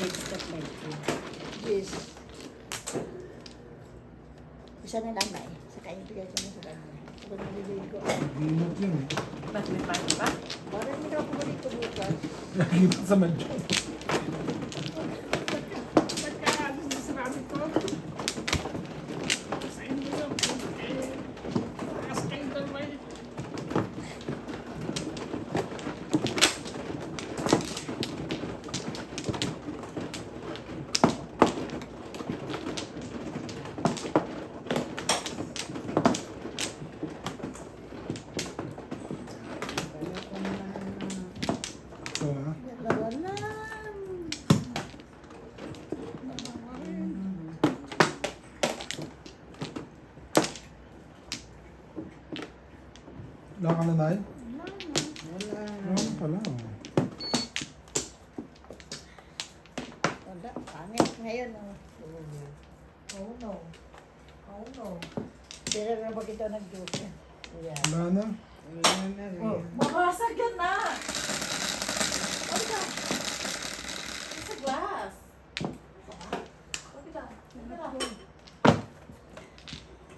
makes that like you. Yes. Isa na lang na eh. Saka ibigay ko na sa kanya. Ako naliligo. Ginot yun eh. Ba't may party pa? Parang hindi ako dito bukas. Ginot sa madyo. Pagka sinasabi ko, sa envelope, taas kayo dalaway. Ito ha. Dalawa lang. Wala ka na, Nay? Wala. Wala pala. Oh. Wala. Pangit ngayon. Oh. Oh no. Oh no. Pero na ba kita nag-duty? Yeah. Wala na. Oh, mabasag yan na! Ano ka? It's a glass. Ano ka?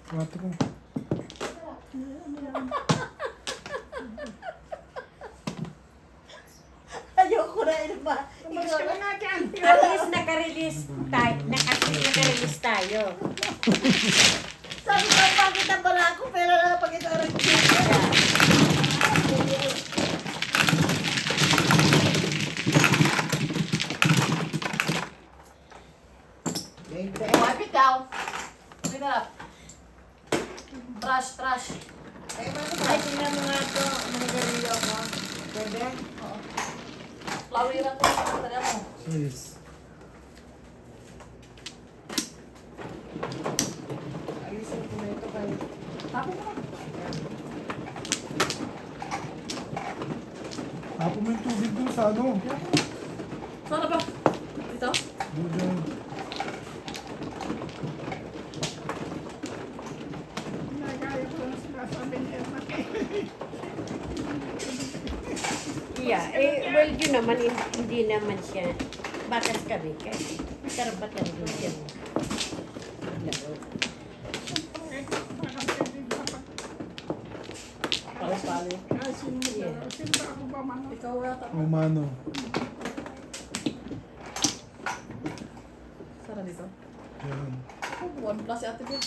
Quatro. Ayoko na yun ba? Umalis ka na dyan. At least naka-release tayo. Naka-release tayo. Sabi ko, bakit ang bala ako? Pero napakita ko nag-duty. Wipe it down. Clean it up. Trash, trash. Ay, tingnan mo nga ito. Manigarilyo ako. Pwede? Oo. Floweran ko. Tara mo. Seis. Ayusin ko na ito kayo. Tapos mo. Tapo mo yung tubig dun sa ano. Saan ba? Ito? Doon. Nagaya ko na sinasabi niya. Yeah, well, yun naman, hindi naman siya. Bakas kami, kasi karapatan din siya. Palo-palo. Simba ako ba man? Ikaw yata. Romano. Sara dito. Yan. Oh, 1 plus si Ate Bill.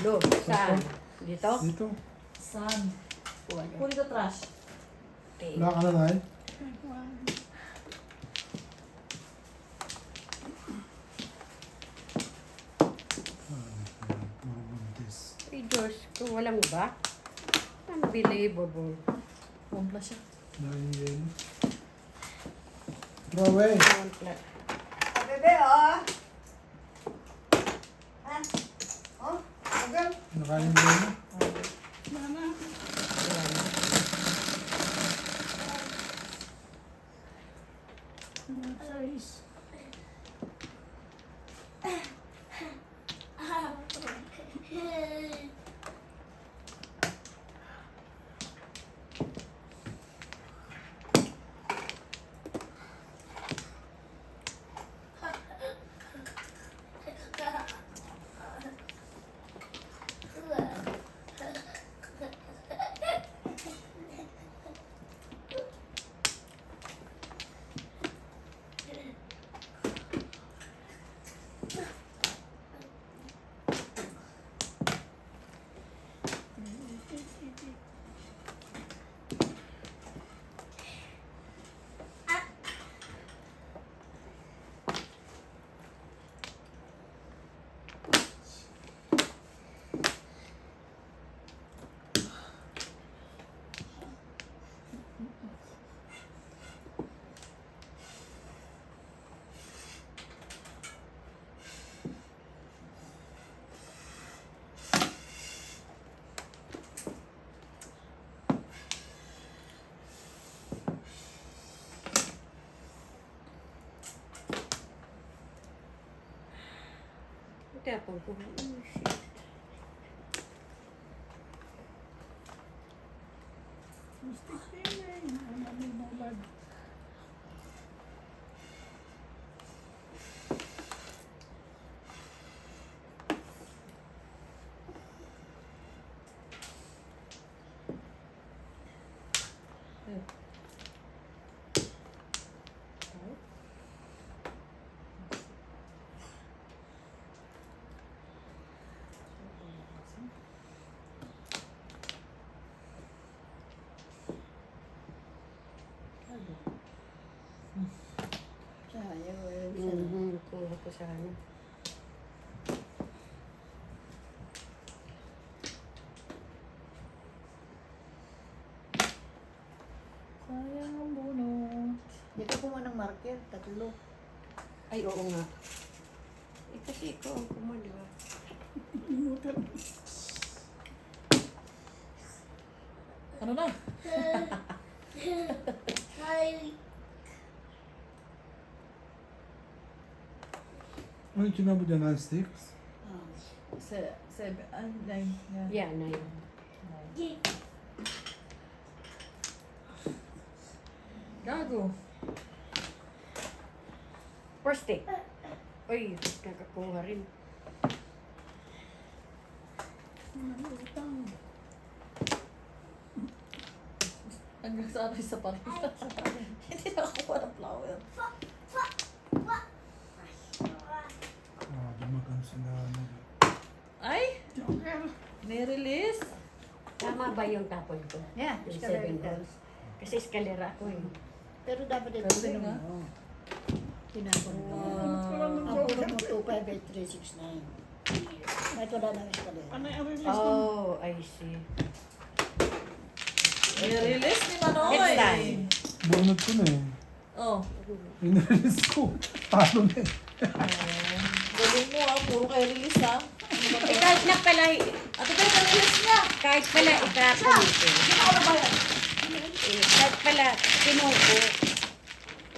Lo, saan? Dito? Dito. Saan? Puli the trash. Wala ka na, Nay? Mabuntis. Ay, Diyos, kung walang ba? Unbelievable. 1 plus siya. Dahil yun. Throw away. Bebe, oh. Ha? Oh, agad. Nakain mo yun. pagtapon ko. Oh, shit. Mystic feeling. Ano mo ba? Sayang, Kuha ko sa ano. Sayang ang bunot. Hindi ka kumuha ng marker, tatlo. Ay, oo nga. Eh, kasi ikaw ang kumuha, di ba? Inutan. Ano na? Ano yung sinabi dyan, non-sticks? Seven, 9. Yeah, 9. Gago. First stick. Uy, nakakuha rin. Utang. Hanggang sa ano isa pa rin. Hindi nakakuha ng flower. Ah, dumagan sila. Ay! Nirelease? Tama ba yung tapon ko? Yeah, Yung escalator. 7 balls. Kasi eskalera ako eh. Pero dapat ito Kasi pinong nga. mo. Tinapon mo. Ano Ang puro mo 258,369. Kahit wala nang escalator. Ano yung release ko? Oh, I see. Nirelease ni Manoy. Next time. Bunot ko na eh. Oh. Inrelease ko. Talo na eh. Galing mo ah. Puro kayo release ah. Eh, kahit na pala, Ate kayo release niya. kahit pala itapon ito. Kahit pala, kinuko,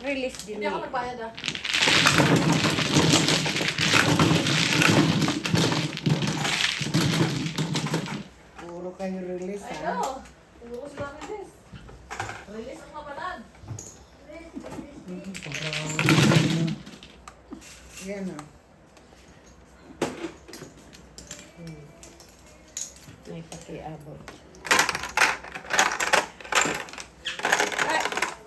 release din Hindi ako eh. nagbayad ah. Puro kayo release, Ay, ha? no. Puro ko sila release. Release ang mabalan. Yan, o. May pakiabot.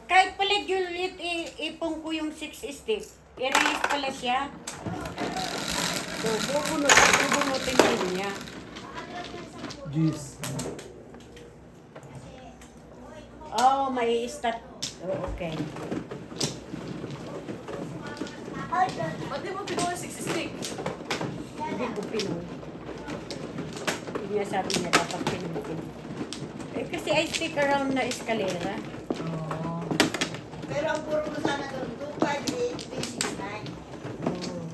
Kahit pala, Juliet, ipong ko yung 6 step. I-release pala siya. So, bubunutin din niya. Jeez. Oh, may start. Oh, okay. Ba't di mo pinuha yung 6 stick? Hindi ko pinuha. Hindi nga sabi niya dapat pinuhin. Eh, kasi I stick around na eskalera. Oo. Pero ang puro mo sana doon, 258,369. Oh.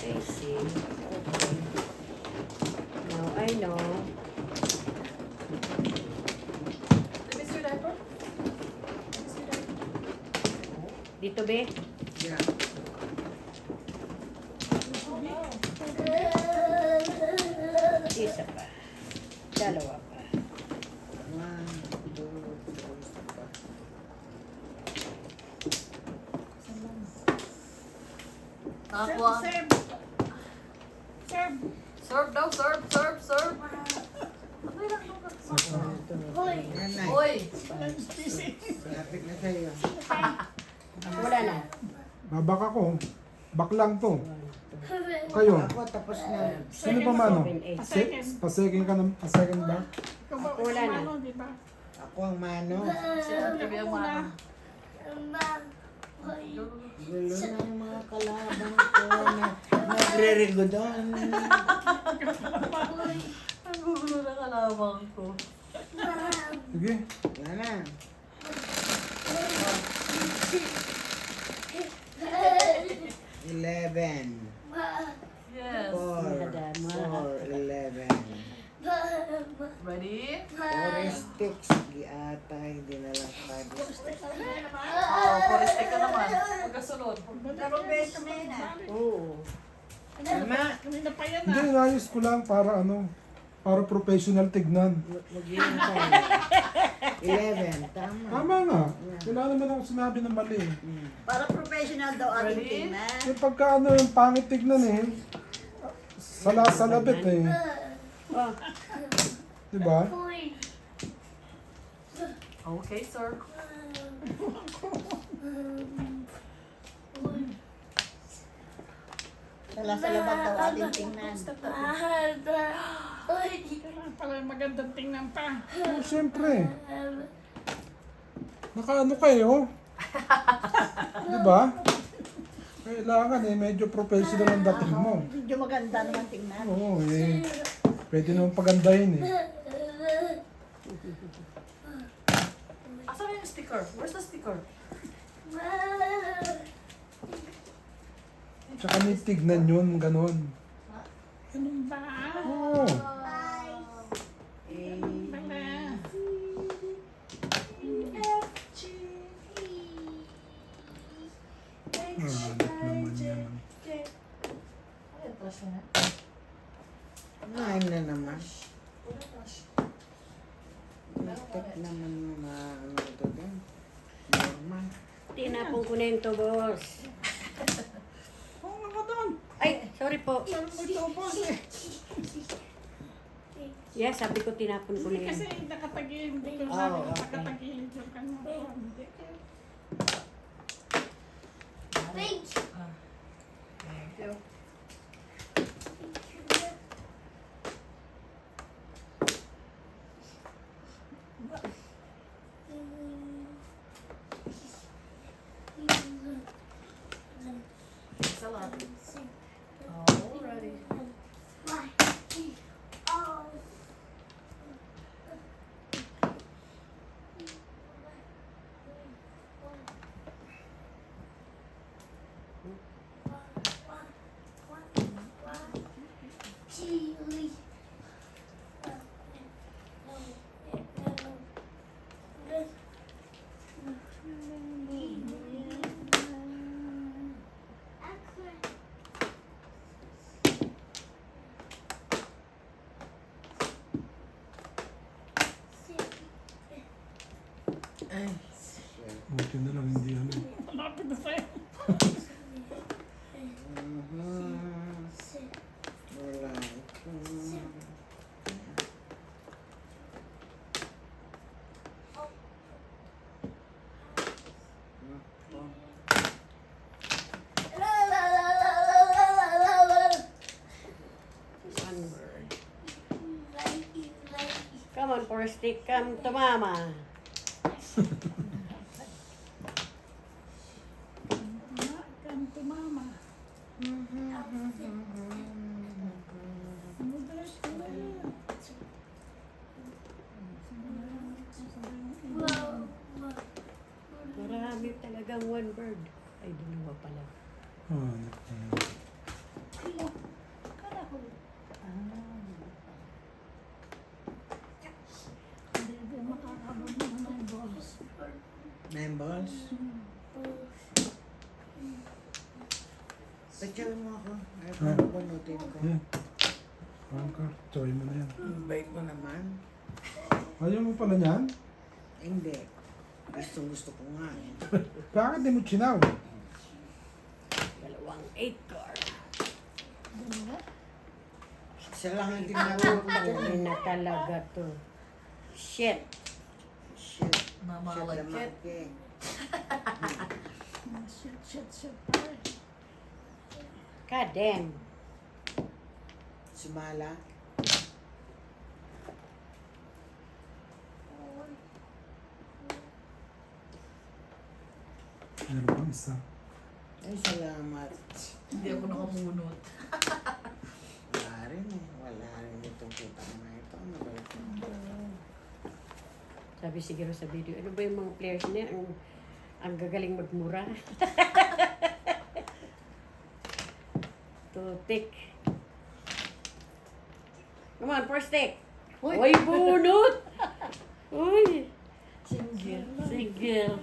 I see. Okay. Now I know. Miss your diaper? Miss your diaper? Dito, be? Yeah. Isa pa. Dalawa pa. 1, 2, 3, 4. Nakakuha. Serve. Serve. Serve daw, serve, serve, serve. Hoy. Yan na. Uy! Lapit na sa'yo. Wala na. Babak ako. Back lang to. Kayo. Ako tapos na. Sino pa mano? 7, 8. Pasecond ka ng pasecond ba? Ikaw ba? Wala na. Ano, di ba? Ako ang mano. Si Ate Bea mo na. Gulo ng mga kalaban ko na nagre-regodon. Ang gugulo na kalabang ko. Sige. Yan na. Eleven. Yes. 4, Madama. 4, 11. Ready? 4 sticks. Giata, hindi na lang 5 sticks. Oh, foresty ka naman. Pagkasunod. Oo. Tama. Kanina pa yan Hindi, inayos ko lang para para professional tignan. Mag-iwan tayo. 11. Tama. Tama nga. Wala naman ako sinabi na mali. Para professional daw ating tingnan. Yung pagka yung pangit tignan eh. Salasalabit eh. Oh, Diba? Okay, sir. Salasalabat daw ating tingnan. Pala magandang tingnan pa. Oh, siyempre. Nakaano kayo? Diba? Kailangan eh, medyo professional ang dating mo. Medyo maganda naman tingnan. Oo eh. Pwede naman pagandahin eh. Asan yung sticker? Where's the sticker? Tsaka may tignan yun, ganon. Ganun ba? Oo. Pala. Mabalit naman yan. Ay, trash na. Ngayon na naman. Tek naman yung ano ito din. Normal. tinapon ko na yung to, boss. Oo nga ka doon. Ay, sorry po. Saan mo ito, boss eh? Yeah, sabi ko tinapon ko na Hindi yan. kasi nakatagin. Hindi ko Oh, sabi okay. nakatagin. Yung kanya. Hindi. Thank you. It's a lot. Alrighty. Ay. Buti na lang hindi ano. Malapit na sa'yo. Wala ito. One word. Come on, for a stick, come to mama. Come to mama. Marami talagang one word. Ay, dalawa pala. Ah, Members? Pagkawin mo ako. Ay, paano bunutin ko? yan. Angka, try mo na yan. Bait mo naman. Ayaw mo pala niyan? Hindi. Gusto ko nga eh. Bakit di mo chinaw? Dalawang 8 card. Siya lang ang tinawag ko. Hindi na talaga to. Shit. Shit. Mama, Shit like naman it. eh. Shit. God damn. Sumala. Meron pang isa. Ay, salamat. Hindi ako nakamunot. Wala rin eh. Wala rin itong putang na ito. Ano ba ito? Sabi siguro sa video, ano ba yung mga players niya? Ang gagaling magmura. Tutik. Come on, first stick. Uy, bunot! Uy! Single.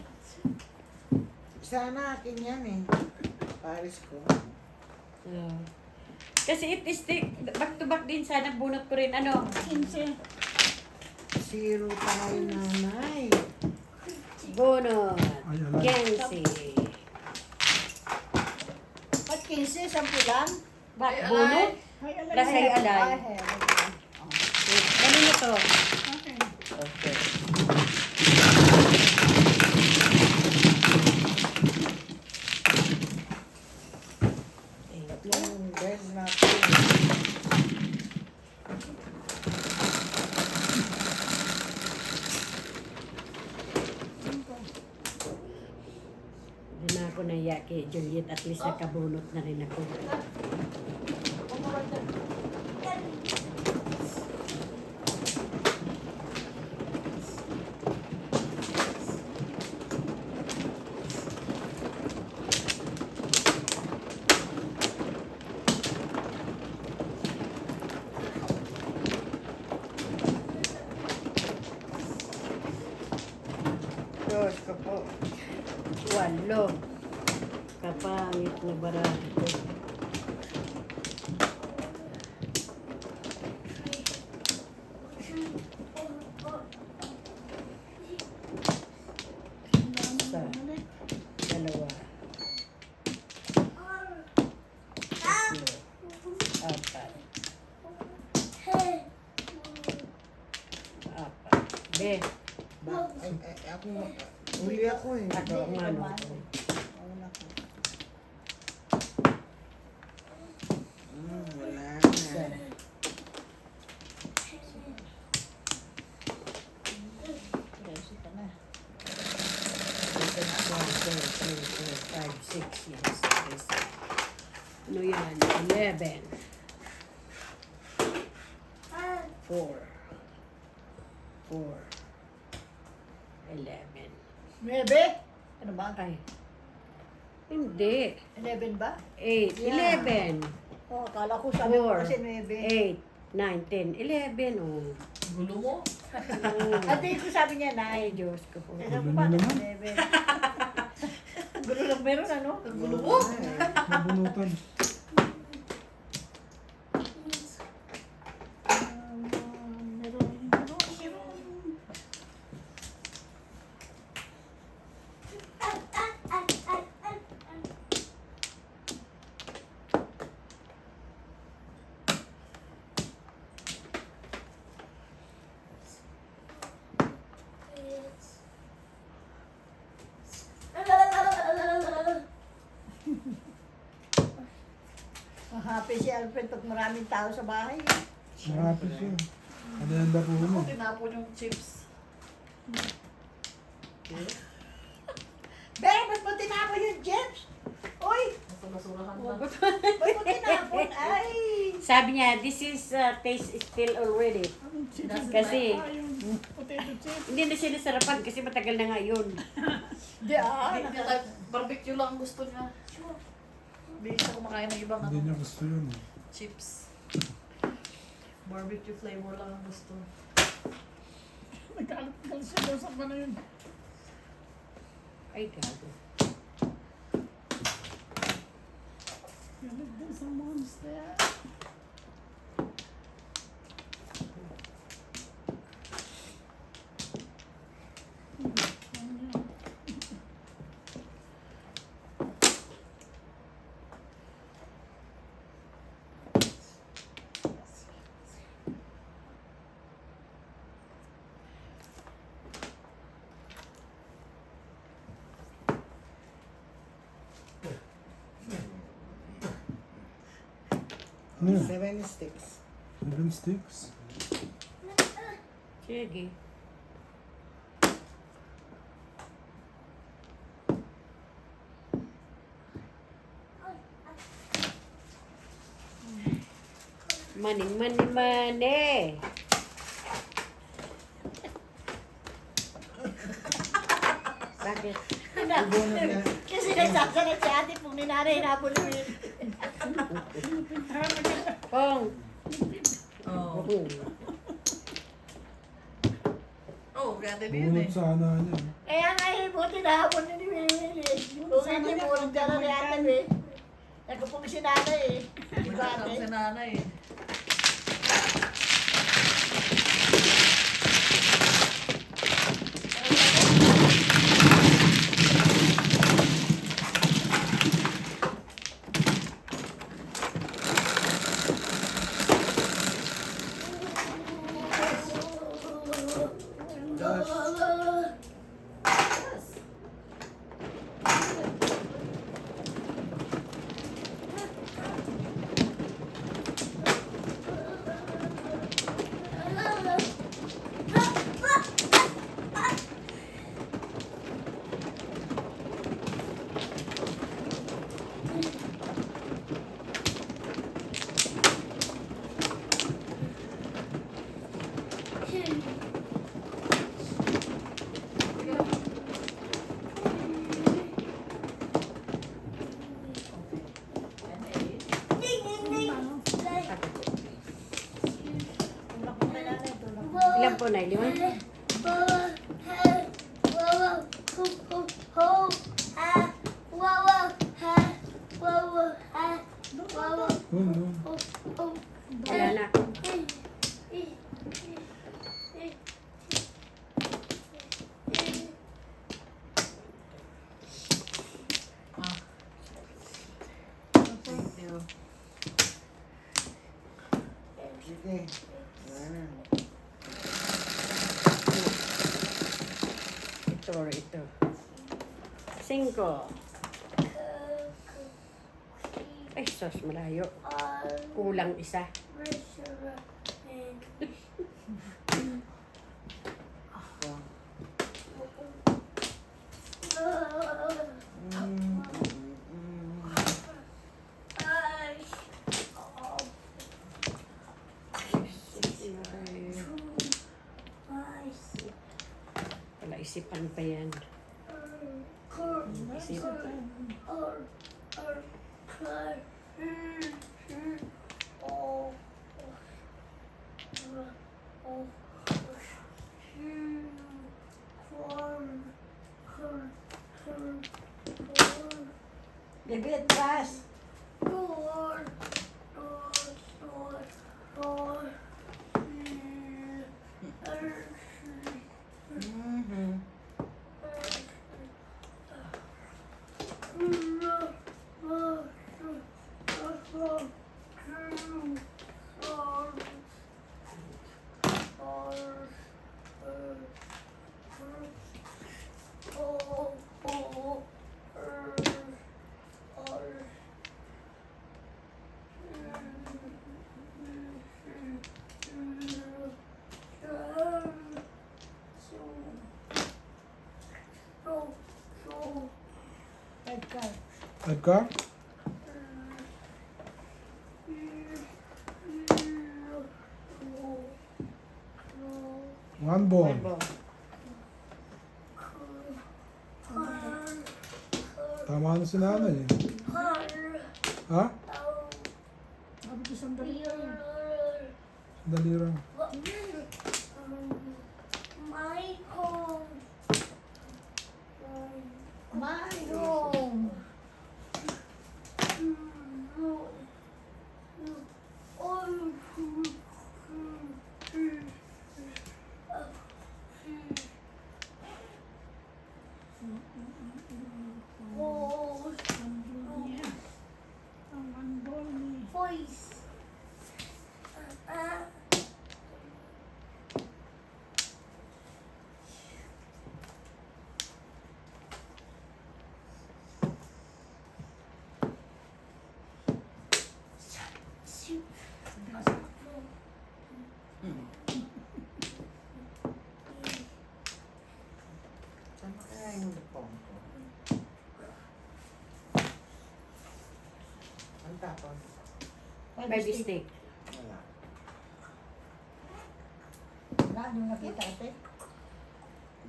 Sana akin yan eh. Paris ko. So, Kasi stick, back to back din sana, bunot ko rin, ano? 15. Zero tayo, nanay. Bunot. Ay, alay. Kenzie. At 15, 10 lang. Bak, Ay, bunot? Ay, alay. Plus ay alay. Ay, alay. Kanino to? Okay. Okay. Tatlong beses natin. Hindi na ako naiya kay Juliet. At least nakabunot na rin ako. Diyos ko po. 8. Kapangit na barato ko. Isa. 2. 3. 4. 4. Be. Ako, uli ako eh. Ako ang ano. Wala Isa. na. 13 ka na. 1, 2, 3, 4, 5, 6. Yes. Yes. Ano yan? 11. 4. 11. 9? Ano ba? Ay. Hindi. 11 ba? 8. Yeah. 11. Oh, akala ko sabi mo 4. kasi 9. 8, 9, 10, 11. Oh. Gulo mo? At di ko sabi niya Ay, 9. Diyos ko po. Sabi Gulo ko ba? niya naman. 11. Gulo lang meron ano? Gulo mo? Nabunutan. Happy si Alfred pag maraming tao sa bahay. Marapit siya. Ano yung laro mo? Ako tinapon yung chips. Be, ba't mo tinapon yung chips? Uy, Nasa basurahan ba't pa. mo tinapon? Ay! Sabi niya, this is taste still already. Kasi, hindi na siya nasarapan kasi matagal na nga yun. Di ah. Hindi niya type, barbecue lang ang gusto niya. Hindi siya kumakain ng ibang Hindi ano, niya gusto yun. chips. Barbecue flavor lang ang gusto. Nagkalat-kalat siya daw sa na yun. Ay, gago. Galit daw sa monster. Ano yun? 7 sticks. 7 sticks? Sige. Maning, mani, mani. Bakit? Kasi nagsasalat si ate pong ninanay hinapon mo yun. Pong. Oo. Oh. Oh, ganda din Bunot eh. sana niya. Kaya nga eh, buti nahapon na ni Willy. Kung hindi mo ulit ka na ni ate eh. Nagpupumi si nanay eh. Di ba Masarap ate? si nanay eh. Tulak mo kay nanay, tulak mo. Ilan po na? 5? Wala na. Thank you. Sige. Wala na. Ito. 5. Ay, sos, malayo. Kulang isa. Wala, isipan pa yan. Isipan. Gabi, atras. Edgar. Edgar? One ball. Tama na si nanay eh. Ha? Sabi ko sandali yan. Dali lang. Mayroong. Tama kaya yung lupong ko. Ang tapon. Baby steak. Wala. Wala, hindi mo nakita ate.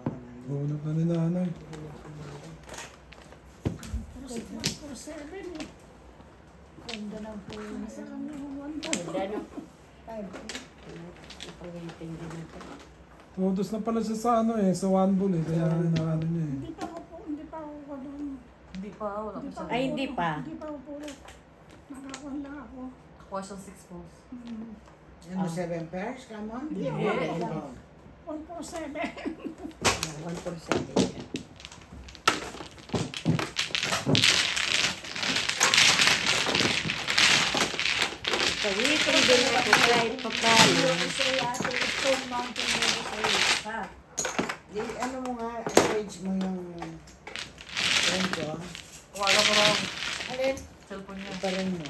Baka nandun. Bunot na ni nanay. Puro 7 eh. Ganda ng puro. Nasa kami humanda. Ganda, no? 5. Ipag-intindi natin. Todos na pala siya sa ano eh, sa one ball eh. Kaya ano niya eh. Hindi pa ako doon. Hindi pa, wala pa siya. Ay, hindi pa. Hindi pa ako puro. Nakakuha siyang 6 balls. Ano, 7 pairs? Come on. Hindi, Yeah. wala. 147. 1% yan. Kawitin din ako kahit papano. Isa yata yung Stone Mountain mo sa isa. Di, ano mo nga, encourage mo yung friend ko. Tawagan mo lang. Alin? Cellphone niya. Pa rin mo.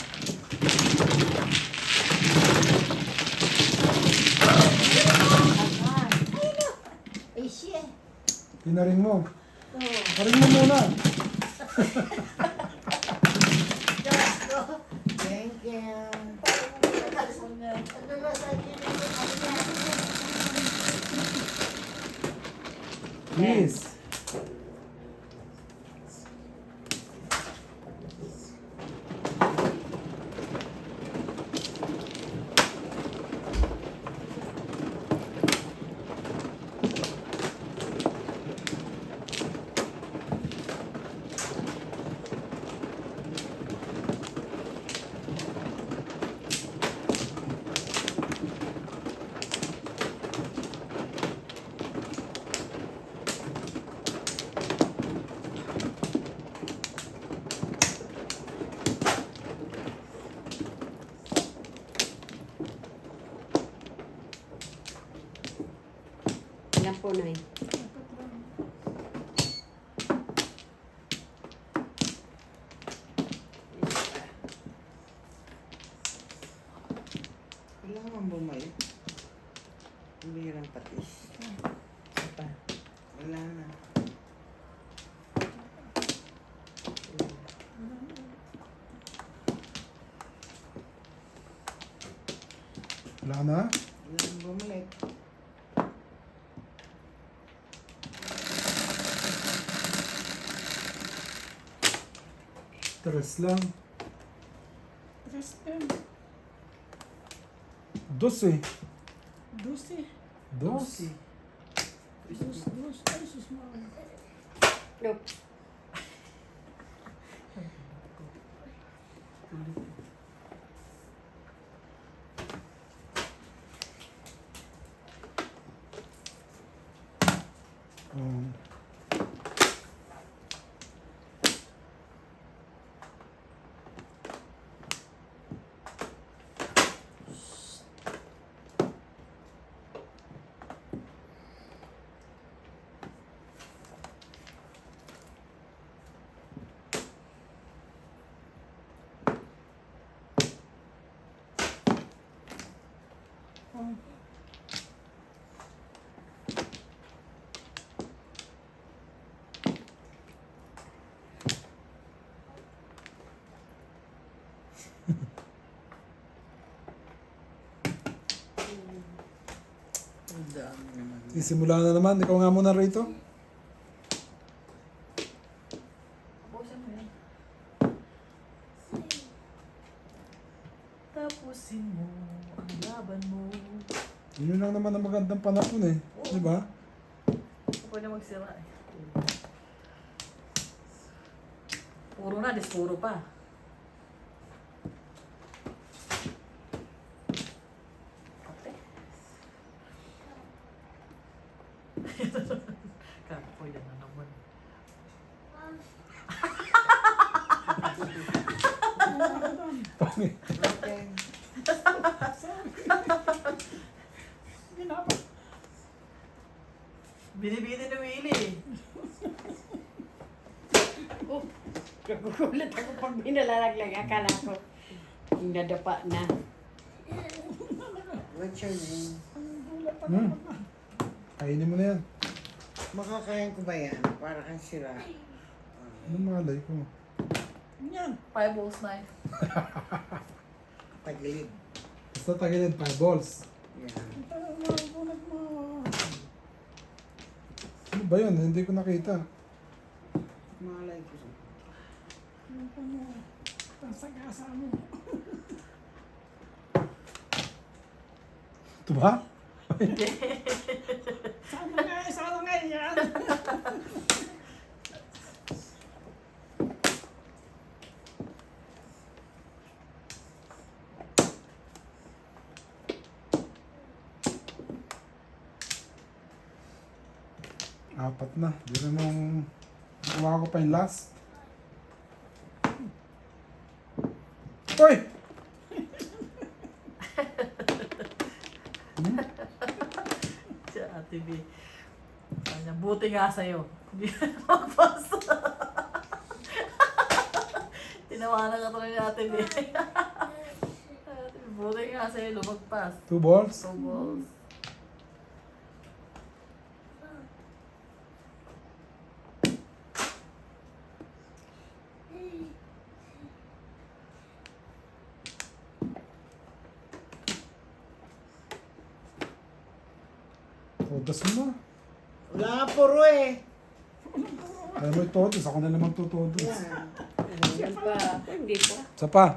Ay, siya. Pinaring mo. Oo. Paring mo muna. Thank you. Cellphone niya. Ano ba sa akin? Yes. Ilan po na yun? Kailangan mong bumalik. Bihirang patis. Pa. Wala na. Wala na. Kailangan bumalik. Tres lang. Tristan. 12. 12. 12. Dos. Ay, sus mga. Nope. Um, Ang dami naman. Sisimula na naman. Ikaw nga muna rito. Tapusin mo yan. Tapusin mo ang laban mo. Yun lang naman ang magandang panahon eh. Di ba? Pwede magsira eh. Puro na, dispuro pa. Ate. Kakapoy na naman. Okay. Ginapa. Binibini ni Willie. Oh, nagugulat ako pag binalalaglag. Akala ko nadapa na. What's your name? Hmm. Kainin mo na yan. Makakain ko ba yan? Para kang sira. Ano malay ko? Yan. 5 balls knife. Tagilid. Basta tagilid 5 balls. Yan. Magugulat mo. Ano ba yun? Hindi ko nakita. Malay ko. Yung pa mo. Pansagasa mo. Ito ba? Sana nga yan. Apat na. Di na mong kuha ko pa yung last. Uy! Si Ate B. Kanya, buti nga sa'yo. Hindi na magpasa. Tinawanan ka tuloy ni Ate B. Buti nga sa'yo, lumagpas. 2 balls. 2 balls. Todas mo na. Wala nga puro eh. Ayaw mo itodos. Ako na naman tutodos. Yan. Yan pa. Hindi pa. Isa pa.